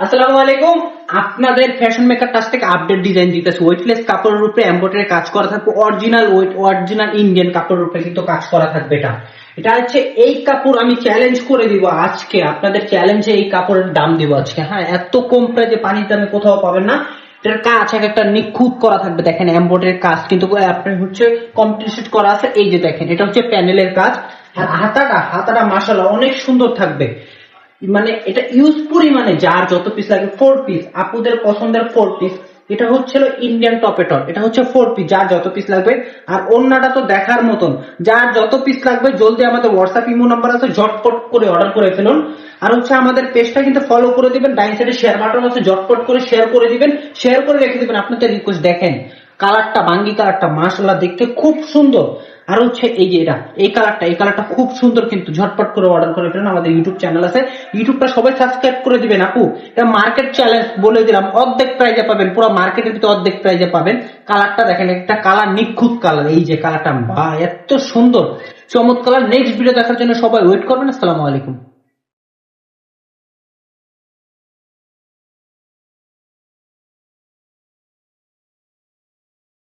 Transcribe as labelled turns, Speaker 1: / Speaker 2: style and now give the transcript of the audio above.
Speaker 1: আসসালামু আলাইকুম। আপনাদের ফ্যাশন মেকার কাছ থেকে আপডেট ডিজাইন দিতেছে। ওয়েটলেস কাপড়ের উপরে এমব্রয়ডারি কাজ করা থাকবে, অরিজিনাল ওয়েট, অরিজিনাল ইন্ডিয়ান কাপড়ের উপরে কিন্তু কাজ করা থাকবে। এটা হচ্ছে এই কাপড় আমি চ্যালেঞ্জ করে দিব আজকে, আপনাদের চ্যালেঞ্জে এই কাপড়ের দাম দিব আজকে। হ্যাঁ, এত কম প্রাইসে পানির দামে কোথাও পাবেন না। এটার কাজ একটা নিখুঁত করা থাকবে, দেখেন এমব্রয়ডারির কাজ কিন্তু আপনার হচ্ছে কমপ্লিট করা আছে। এই যে দেখেন, এটা হচ্ছে প্যানেলের কাজ। আর হাতাটা মাশাআল্লাহ অনেক সুন্দর থাকবে। মানে এটা ইউজ পরিমাণে, যার যত পিস লাগে 4 পিস, আপুদের পছন্দের 4 পিস। এটা হচ্ছিল ইন্ডিয়ান টপেটর, এটা হচ্ছে 4 পিস, যার যত পিস লাগবে। আর ওন্নাটা তো দেখার মতন, যার যত পিস লাগবে জলদি আমাদের হোয়াটসঅ্যাপ ইমো নাম্বার আছে, ঝটপট করে অর্ডার করে ফেলুন। আর হচ্ছে আমাদের পেজটা কিন্তু ফলো করে দিবেন, ডাইন সাইডে শেয়ার বাটন আছে, ঝটপট করে শেয়ার করে দিবেন, শেয়ার করে রেখে দিবেন আপনাদের রিকোয়েস্ট। দেখেন কালারটা, বাঙ্গি কালারটা মাশাআল্লাহ দেখতে খুব সুন্দর। আর হচ্ছে এই যে এই কালারটা খুব সুন্দর, কিন্তু ঝটপট করে অর্ডার করে ফেলেন। আমাদের ইউটিউব চ্যানেল আছে, ইউটিউবটা সবাই সাবস্ক্রাইব করে দিবেন। আপু, এটা মার্কেট চ্যালেঞ্জ বলে দিলাম, অর্ধেক প্রাইজে পাবেন, পুরো মার্কেটের ভিতরে অর্ধেক প্রাইজে পাবেন। কালারটা দেখেন, একটা কালার নিখুঁত কালার। এই যে কালারটা, বা এত সুন্দর চমৎকার। নেক্সট ভিডিও দেখার জন্য সবাই ওয়েট করবেন। আসসালামু আলাইকুম।